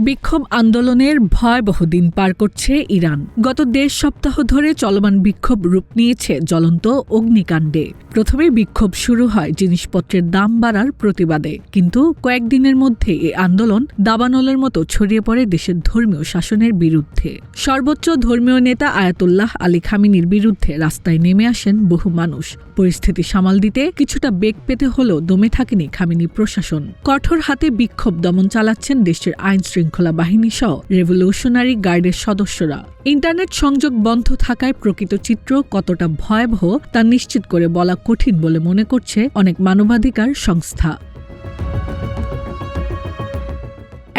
বিক্ষোভ আন্দোলনের ভয়াবহ দিন পার করছে ইরান। গত ১.৫ সপ্তাহ ধরে চলমান বিক্ষোভ রূপ নিয়েছে জ্বলন্ত অগ্নিকাণ্ডে। প্রথমে বিক্ষোভ শুরু হয় জিনিসপত্রের দাম বাড়ার প্রতিবাদে, কিন্তু কয়েকদিনের মধ্যে এই আন্দোলন দাবানলের মতো ছড়িয়ে পড়ে দেশের ধর্মীয় শাসনের বিরুদ্ধে। সর্বোচ্চ ধর্মীয় নেতা আয়াতুল্লাহ আলী খামেনির বিরুদ্ধে রাস্তায় নেমে আসেন বহু মানুষ। পরিস্থিতি সামাল দিতে কিছুটা বেগ পেতে হলেও দমে থাকেনি খামেনি প্রশাসন। কঠোর হাতে বিক্ষোভ দমন চালাচ্ছেন দেশের আইন শৃঙ্খলা বাহিনী সহ রেভলিউশনারি গার্ডের সদস্যরা। ইন্টারনেট সংযোগ বন্ধ থাকায় প্রকৃত চিত্র কতটা ভয়াবহ তা নিশ্চিত করে বলা কঠিন বলে মনে করছে অনেক মানবাধিকার সংস্থা।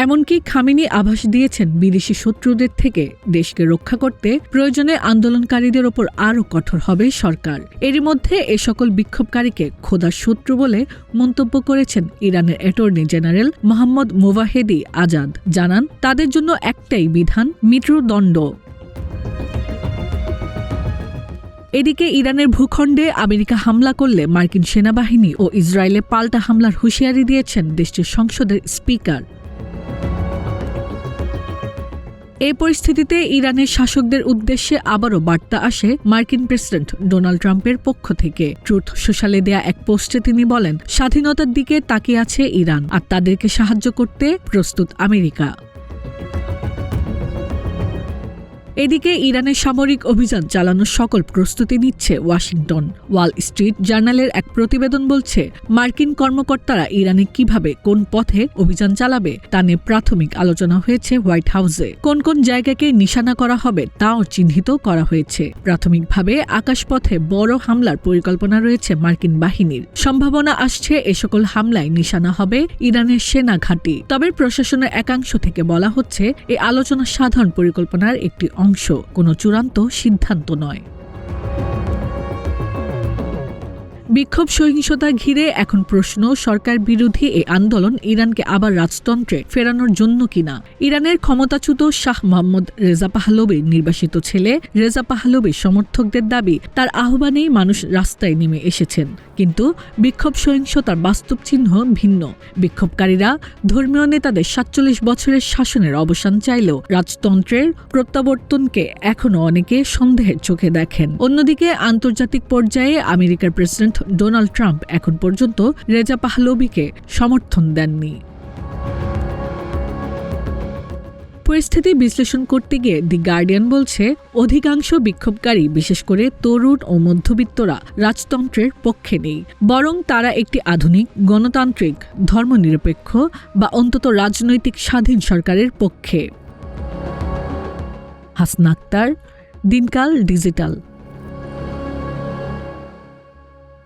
এমনকি খামেনি আভাস দিয়েছেন বিদেশি শত্রুদের থেকে দেশকে রক্ষা করতে প্রয়োজনে আন্দোলনকারীদের ওপর আরও কঠোর হবে সরকার। এরই মধ্যে এ সকল বিক্ষোভকারীকে খোদার শত্রু বলে মন্তব্য করেছেন ইরানের অ্যাটর্নি জেনারেল মোহাম্মদ মোভাহেদি আজাদ। জানান, তাদের জন্য একটাই বিধান, মৃত্যুদণ্ড। এদিকে ইরানের ভূখণ্ডে আমেরিকা হামলা করলে মার্কিন সেনাবাহিনী ও ইসরায়েলে পাল্টা হামলার হুঁশিয়ারি দিয়েছেন দেশটির সংসদের স্পিকার। এই পরিস্থিতিতে ইরানের শাসকদের উদ্দেশ্যে আবারও বার্তা আসে মার্কিন প্রেসিডেন্ট ডোনাল্ড ট্রাম্পের পক্ষ থেকে। ট্রুথ সোশ্যালে দেয়া এক পোস্টে তিনি বলেন, স্বাধীনতার দিকে তাকিয়ে আছে ইরান, আর তাদেরকে সাহায্য করতে প্রস্তুত আমেরিকা। এদিকে ইরানের সামরিক অভিযান চালানোর সকল প্রস্তুতি নিচ্ছে ওয়াশিংটন। ওয়াল স্ট্রিট জার্নালের এক প্রতিবেদন বলছে, মার্কিন কর্মকর্তারা ইরানে কিভাবে কোন পথে অভিযান চালাবে তা নিয়ে প্রাথমিক আলোচনা হয়েছে হোয়াইট হাউসে। কোন কোন জায়গাকে নিশানা করা হবে তাও চিহ্নিত করা হয়েছে। প্রাথমিকভাবে আকাশপথে বড় হামলার পরিকল্পনা রয়েছে মার্কিন বাহিনীর। সম্ভাবনা আসছে এ সকল হামলায় নিশানা হবে ইরানের সেনা ঘাঁটি। তবে প্রশাসনের একাংশ থেকে বলা হচ্ছে, এই আলোচনা সাধারণ পরিকল্পনার একটি অংশ, কোনো চূড়ান্ত সিদ্ধান্ত নয়। বিক্ষোভ সহিংসতা ঘিরে এখন প্রশ্ন, সরকার বিরোধী এই আন্দোলন ইরানকে আবার রাজতন্ত্রে ফেরানোর জন্য কিনা। ইরানের ক্ষমতাচ্যুত শাহ মোহাম্মদ রেজা পাহলভির নির্বাসিত ছেলে রেজা পাহলভির সমর্থকদের দাবি, তার আহ্বানেই মানুষ রাস্তায় নেমে এসেছেন। কিন্তু বিক্ষোভ সহিংসতার বাস্তব চিহ্ন ভিন্ন। বিক্ষোভকারীরা ধর্মীয় নেতাদের ৪৭ বছরের শাসনের অবসান চাইলেও রাজতন্ত্রের প্রত্যাবর্তনকে এখনও অনেকে সন্দেহের চোখে দেখেন। অন্যদিকে আন্তর্জাতিক পর্যায়ে আমেরিকার প্রেসিডেন্ট ডোনাল্ড ট্রাম্প এখন পর্যন্ত রেজা পাহলভিকে সমর্থন দেননি। পরিস্থিতি বিশ্লেষণ করতে গিয়ে দি গার্ডিয়ান বলছে, অধিকাংশ বিক্ষোভকারী, বিশেষ করে তরুণ ও মধ্যবিত্তরা রাজতন্ত্রের পক্ষে নেই, বরং তারা একটি আধুনিক, গণতান্ত্রিক, ধর্মনিরপেক্ষ বা অন্তত রাজনৈতিক স্বাধীন সরকারের পক্ষে। হাসনা আক্তার, দিনকাল ডিজিটাল।